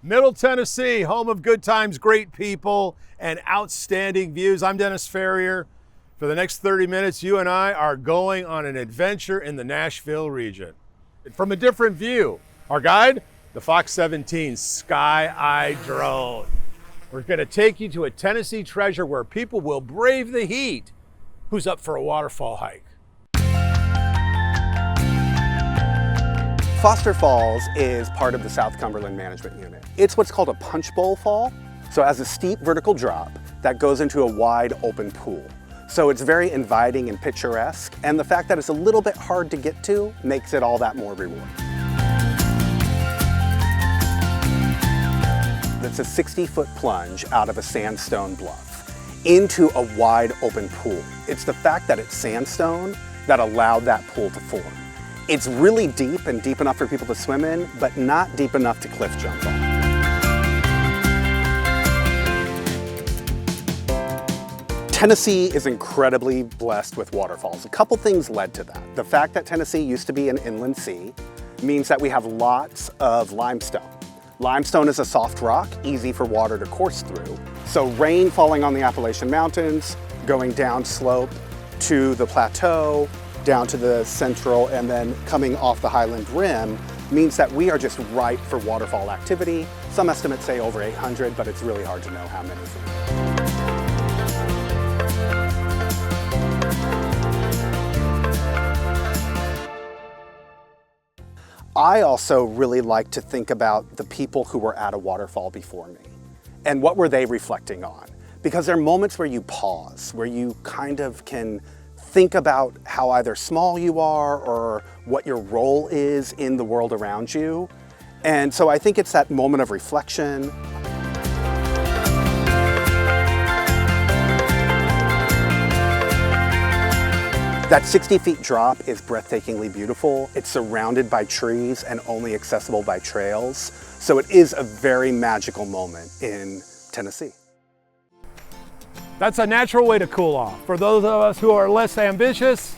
Middle Tennessee, home of good times, great people, and outstanding views. I'm Dennis Ferrier. For the next 30 minutes, you and I are going on an adventure in the Nashville region. From a different view, our guide, the Fox 17 SKYEYE drone. We're gonna take you to a Tennessee treasure where people will brave the heat. Who's up for a waterfall hike? Foster Falls is part of the South Cumberland Management Unit. It's what's called a punch bowl fall. So it has a steep vertical drop that goes into a wide open pool. So it's very inviting and picturesque, and the fact that it's a little bit hard to get to makes it all that more rewarding. It's a 60-foot plunge out of a sandstone bluff into a wide open pool. It's the fact that it's sandstone that allowed that pool to form. It's really deep and deep enough for people to swim in, but not deep enough to cliff jump on. Tennessee is incredibly blessed with waterfalls. A couple things led to that. The fact that Tennessee used to be an inland sea means that we have lots of limestone. Limestone is a soft rock, easy for water to course through. So rain falling on the Appalachian Mountains, going down slope to the plateau, down to the central, and then coming off the highland rim means that we are just ripe for waterfall activity. Some estimates say over 800, but it's really hard to know how many. I also really like to think about the people who were at a waterfall before me and what were they reflecting on? Because there are moments where you pause, where you kind of can think about how either small you are or what your role is in the world around you. And so I think it's that moment of reflection. That 60 feet drop is breathtakingly beautiful. It's surrounded by trees and only accessible by trails. So it is a very magical moment in Tennessee. That's a natural way to cool off. For those of us who are less ambitious,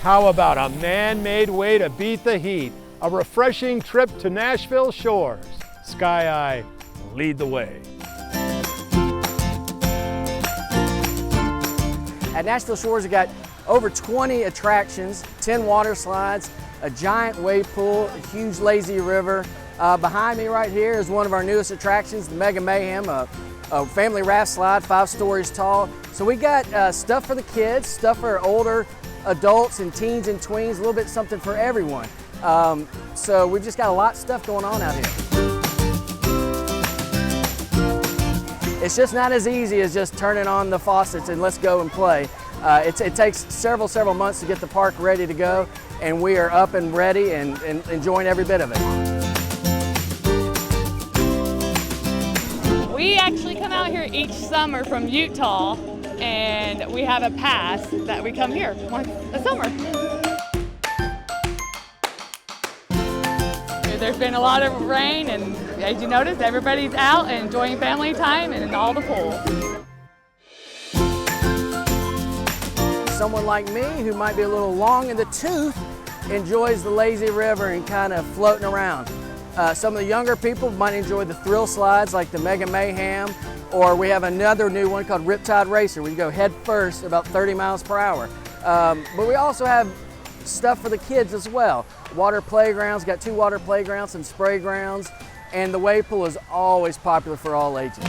how about a man-made way to beat the heat? A refreshing trip to Nashville Shores. SKYEYE, lead the way. At Nashville Shores, we got over 20 attractions, 10 water slides, a giant wave pool, a huge lazy river. Behind me right here is one of our newest attractions, the Mega Mayhem, a family raft slide, 5 stories tall. So we got stuff for the kids, stuff for older adults and teens and tweens, a little bit something for everyone. So we've just got a lot of stuff going on out here. It's just not as easy as just turning on the faucets and let's go and play. It takes several months to get the park ready to go, and we are up and ready and enjoying every bit of it. We actually come out here each summer from Utah, and we have a pass that we come here once a summer. There's been a lot of rain, and as you notice, everybody's out and enjoying family time and in all the pools. Someone like me who might be a little long in the tooth enjoys the lazy river and kind of floating around. Some of the younger people might enjoy the thrill slides like the Mega Mayhem, or we have another new one called Riptide Racer where you go head first about 30 miles per hour. But we also have stuff for the kids as well. Water playgrounds, got 2 water playgrounds and spray grounds, and the wave pool is always popular for all ages.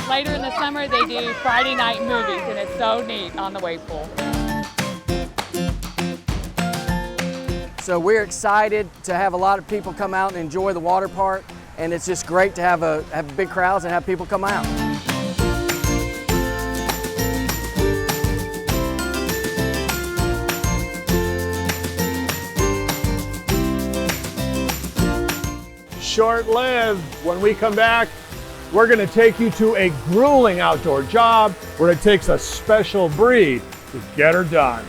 Later in the summer, they do Friday night movies, and it's so neat on the wave pool. So we're excited to have a lot of people come out and enjoy the water park, and it's just great to have big crowds and have people come out. Short-lived. When we come back, we're gonna take you to a grueling outdoor job where it takes a special breed to get her done.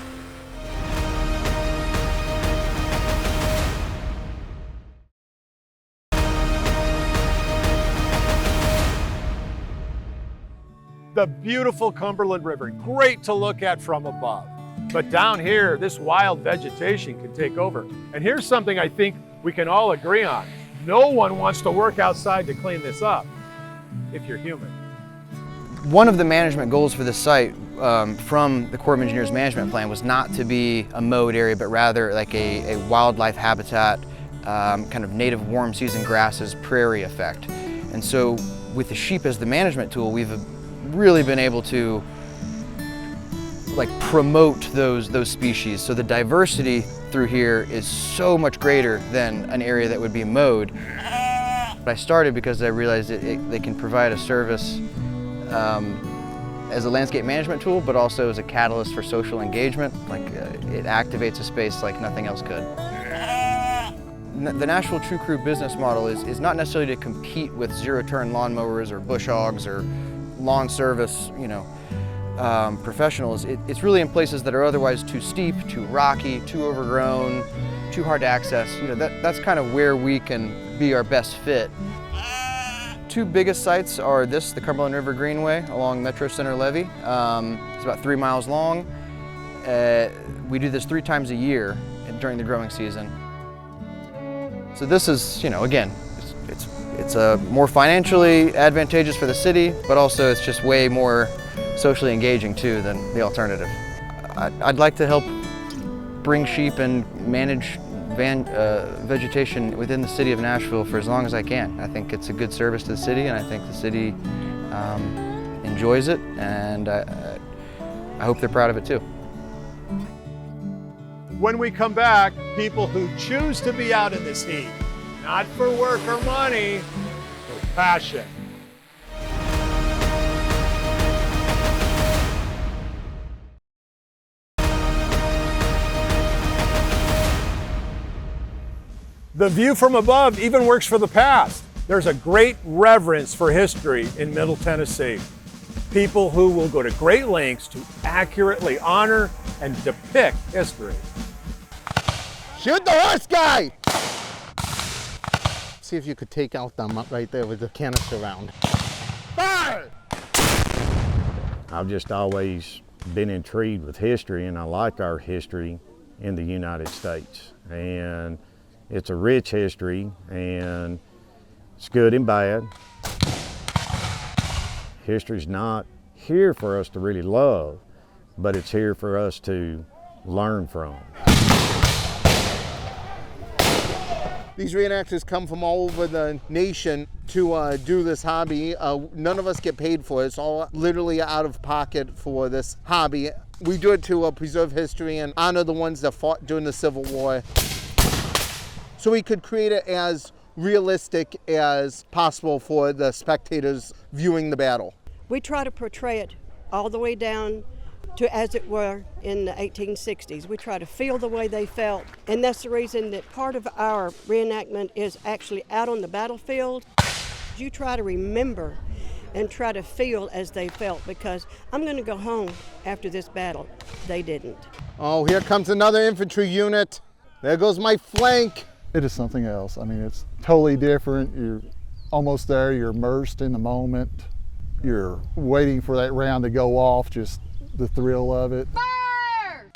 The beautiful Cumberland River, great to look at from above. But down here, this wild vegetation can take over. And here's something I think we can all agree on. No one wants to work outside to clean this up if you're human. One of the management goals for this site from the Corps of Engineers management plan was not to be a mowed area, but rather like a wildlife habitat, kind of native warm season grasses, prairie effect. And so with the sheep as the management tool, we've really been able to like promote those species. So the diversity through here is so much greater than an area that would be mowed. I started because I realized they can provide a service as a landscape management tool, but also as a catalyst for social engagement. Like it activates a space like nothing else could. The Nashville True Crew business model is not necessarily to compete with zero-turn lawnmowers or bush hogs or lawn service, professionals. It's really in places that are otherwise too steep, too rocky, too overgrown, too hard to access. That's kind of where we can be our best fit. Two biggest sites are the Cumberland River Greenway along Metro Center Levee. It's about 3 miles long. We do this 3 times a year during the growing season. So this is, again, it's more financially advantageous for the city, but also it's just way more socially engaging too than the alternative. I'd like to help bring sheep and manage vegetation within the city of Nashville for as long as I can. I think it's a good service to the city, and I think the city enjoys it, and I hope they're proud of it too. When we come back, people who choose to be out in this heat, not for work or money, for passion. The view from above even works for the past. There's a great reverence for history in Middle Tennessee. People who will go to great lengths to accurately honor and depict history. Shoot the horse guy! See if you could take out them up right there with the canister round. Fire! I've just always been intrigued with history, and I like our history in the United States. And it's a rich history, and it's good and bad. History's not here for us to really love, but it's here for us to learn from. These reenactors come from all over the nation to do this hobby. None of us get paid for it. It's all literally out of pocket for this hobby. We do it to preserve history and honor the ones that fought during the Civil War. So we could create it as realistic as possible for the spectators viewing the battle. We try to portray it all the way down to as it were in the 1860s. We try to feel the way they felt, and that's the reason that part of our reenactment is actually out on the battlefield. You try to remember and try to feel as they felt, because I'm going to go home after this battle. They didn't. Oh, here comes another infantry unit. There goes my flank. It is something else. I mean, it's totally different. You're almost there, you're immersed in the moment. You're waiting for that round to go off, just the thrill of it. Fire!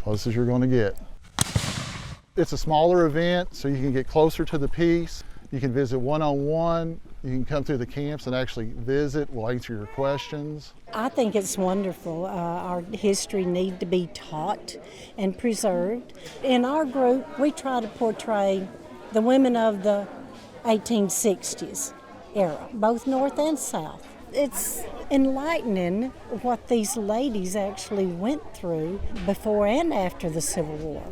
Close as you're going to get. It's a smaller event, so you can get closer to the piece. You can visit one-on-one. You can come through the camps and actually visit. We'll answer your questions. I think it's wonderful. Our history needs to be taught and preserved. In our group, we try to portray the women of the 1860s era, both North and South. It's enlightening what these ladies actually went through before and after the Civil War.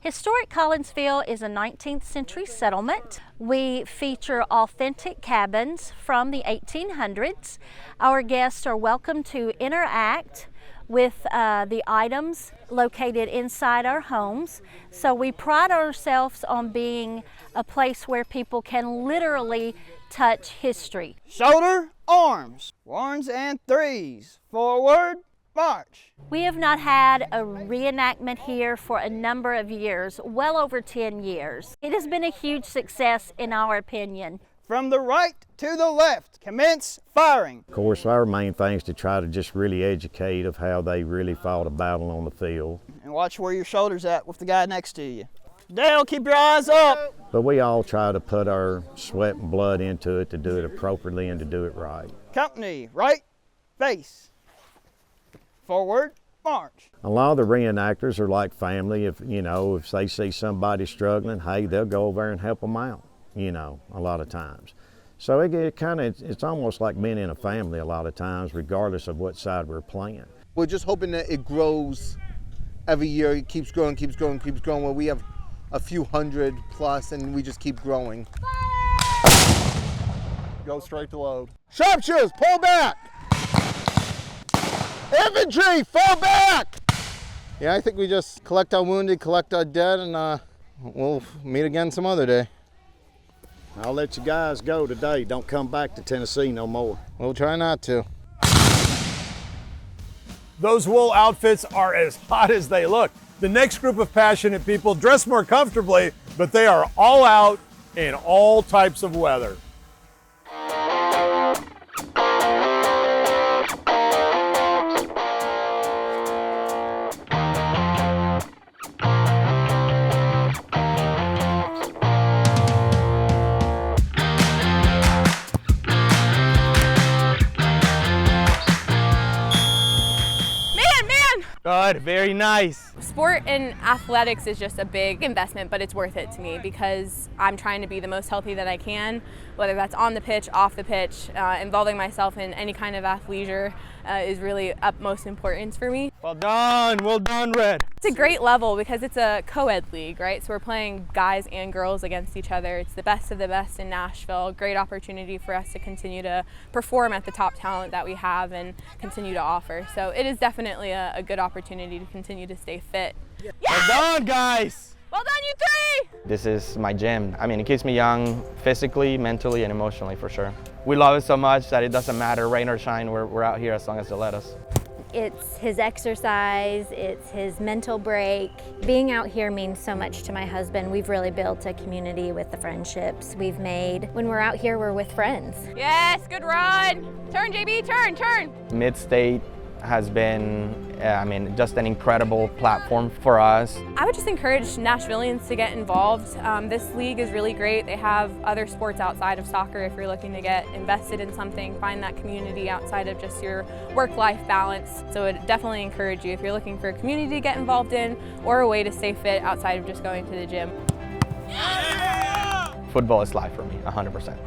Historic Collinsville is a 19th century settlement. We feature authentic cabins from the 1800s. Our guests are welcome to interact with the items located inside our homes. So we pride ourselves on being a place where people can literally touch history. Shoulder, arms, ones and threes, forward, march. We have not had a reenactment here for a number of years, well over 10 years. It has been a huge success in our opinion. From the right to the left, commence firing. Of course, our main thing is to try to just really educate of how they really fought a battle on the field. And watch where your shoulder's at with the guy next to you. Dale, keep your eyes up. But we all try to put our sweat and blood into it to do it appropriately and to do it right. Company, right, face. Forward, march. A lot of the reenactors are like family. If they see somebody struggling, hey, they'll go over and help them out, a lot of times. So it's almost like being in a family a lot of times, regardless of what side we're playing. We're just hoping that it grows every year. It keeps growing, where we have a few hundred plus and we just keep growing. Go straight to load. Sharpshooters, pull back! Infantry, fall back! Yeah, I think we just collect our wounded, collect our dead, and we'll meet again some other day. I'll let you guys go today. Don't come back to Tennessee no more. We'll try not to. Those wool outfits are as hot as they look. The next group of passionate people dress more comfortably, but they are all out in all types of weather. Good, very nice. Sport and athletics is just a big investment, but it's worth it to me because I'm trying to be the most healthy that I can, whether that's on the pitch, off the pitch. Involving myself in any kind of athleisure is really utmost importance for me. Well done, Red. It's a great level because it's a co-ed league, right? So we're playing guys and girls against each other. It's the best of the best in Nashville. Great opportunity for us to continue to perform at the top talent that we have and continue to offer. So it is definitely a good opportunity to continue to stay fit. Yeah. Well done, guys. Well done, you three! This is my gym. I mean, it keeps me young physically, mentally, and emotionally for sure. We love it so much that it doesn't matter, rain or shine, we're out here as long as they let us. It's his exercise, it's his mental break. Being out here means so much to my husband. We've really built a community with the friendships we've made. When we're out here, we're with friends. Yes, good run. Turn, JB, turn. Mid-State has been, just an incredible platform for us. I would just encourage Nashvillians to get involved. This league is really great. They have other sports outside of soccer if you're looking to get invested in something, find that community outside of just your work-life balance. So I would definitely encourage you if you're looking for a community to get involved in or a way to stay fit outside of just going to the gym. Yeah! Football is life for me, 100%.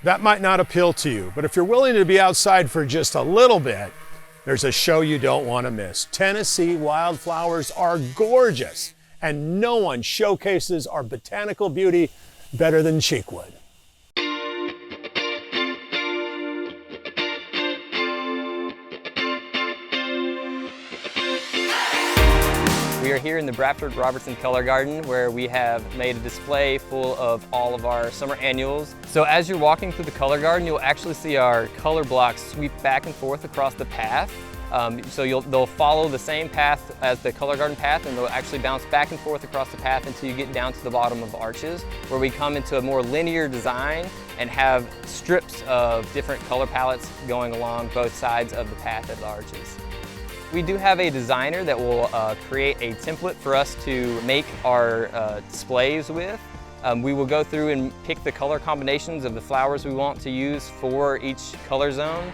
That might not appeal to you, but if you're willing to be outside for just a little bit, there's a show you don't want to miss. Tennessee wildflowers are gorgeous, and no one showcases our botanical beauty better than Cheekwood. We are here in the Bradford Robertson Color Garden where we have made a display full of all of our summer annuals. So as you're walking through the color garden, you'll actually see our color blocks sweep back and forth across the path. They'll follow the same path as the color garden path, and they'll actually bounce back and forth across the path until you get down to the bottom of arches, where we come into a more linear design and have strips of different color palettes going along both sides of the path of the arches. We do have a designer that will create a template for us to make our displays with. We will go through and pick the color combinations of the flowers we want to use for each color zone.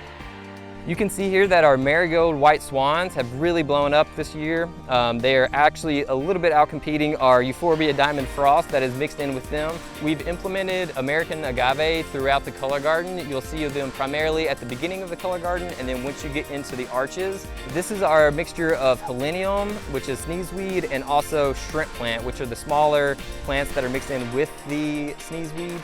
You can see here that our marigold white swans have really blown up this year. They are actually a little bit outcompeting our euphorbia diamond frost that is mixed in with them. We've implemented American agave throughout the color garden. You'll see them primarily at the beginning of the color garden, and then once you get into the arches. This is our mixture of helenium, which is sneezeweed, and also shrimp plant, which are the smaller plants that are mixed in with the sneezeweed.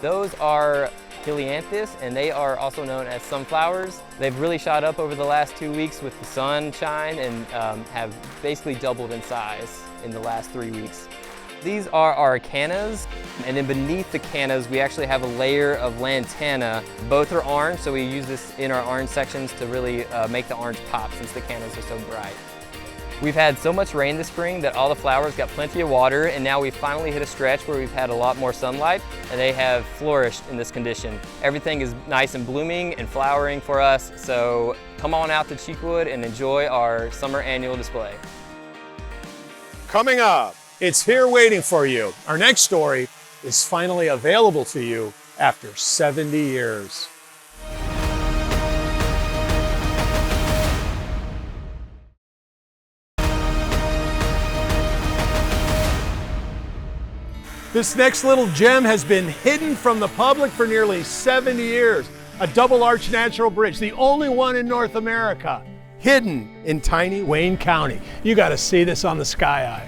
Those are Helianthus, and they are also known as sunflowers. They've really shot up over the last 2 weeks with the sunshine and have basically doubled in size in the last 3 weeks. These are our cannas, and then beneath the cannas we actually have a layer of lantana. Both are orange, so we use this in our orange sections to really make the orange pop since the cannas are so bright. We've had so much rain this spring that all the flowers got plenty of water, and now we've finally hit a stretch where we've had a lot more sunlight, and they have flourished in this condition. Everything is nice and blooming and flowering for us, so come on out to Cheekwood and enjoy our summer annual display. Coming up, it's here waiting for you. Our next story is finally available to you after 70 years. This next little gem has been hidden from the public for nearly 70 years. A double-arch natural bridge, the only one in North America, hidden in tiny Wayne County. You got to see this on the SKYEYE.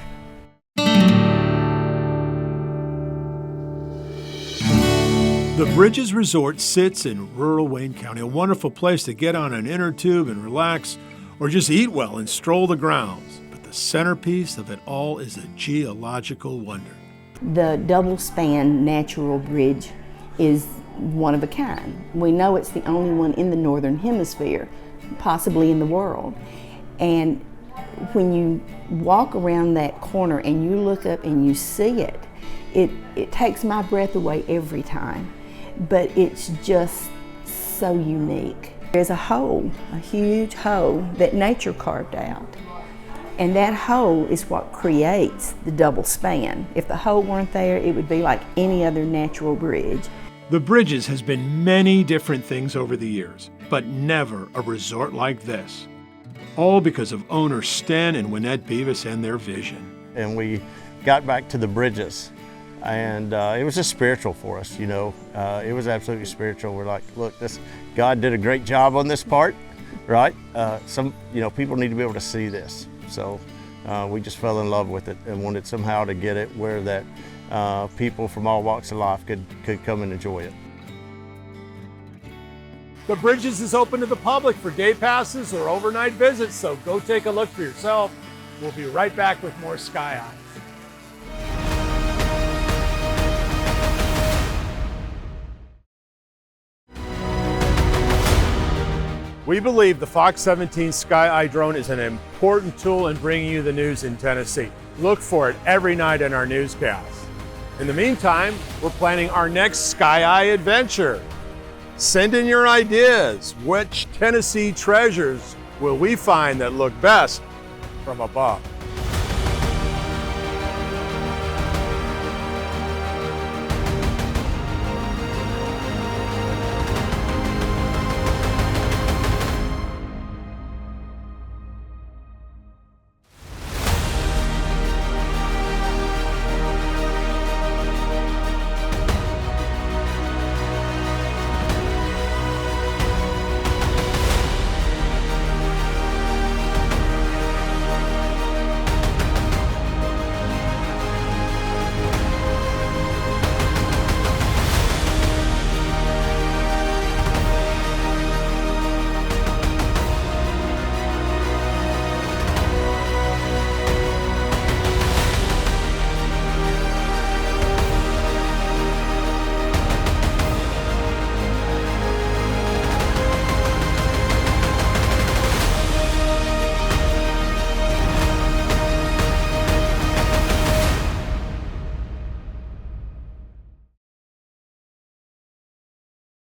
The Bridges Resort sits in rural Wayne County, a wonderful place to get on an inner tube and relax, or just eat well and stroll the grounds. But the centerpiece of it all is a geological wonder. The double span natural bridge is one of a kind. We know it's the only one in the northern hemisphere, possibly in the world. And when you walk around that corner and you look up and you see it, it takes my breath away every time. But it's just so unique. There's a hole, a huge hole that nature carved out. And that hole is what creates the double span. If the hole weren't there, it would be like any other natural bridge. The Bridges has been many different things over the years, but never a resort like this. All because of owners Stan and Wynette Beavis and their vision. And we got back to the Bridges, and it was just spiritual for us, you know. It was absolutely spiritual. We're like, look, God did a great job on this part, right? People need to be able to see this. So we just fell in love with it and wanted somehow to get it where that people from all walks of life could come and enjoy it. The Bridges is open to the public for day passes or overnight visits, so go take a look for yourself. We'll be right back with more SKYEYE. We believe the Fox 17 SKYEYE drone is an important tool in bringing you the news in Tennessee. Look for it every night in our newscast. In the meantime, we're planning our next SKYEYE adventure. Send in your ideas. Which Tennessee treasures will we find that look best from above?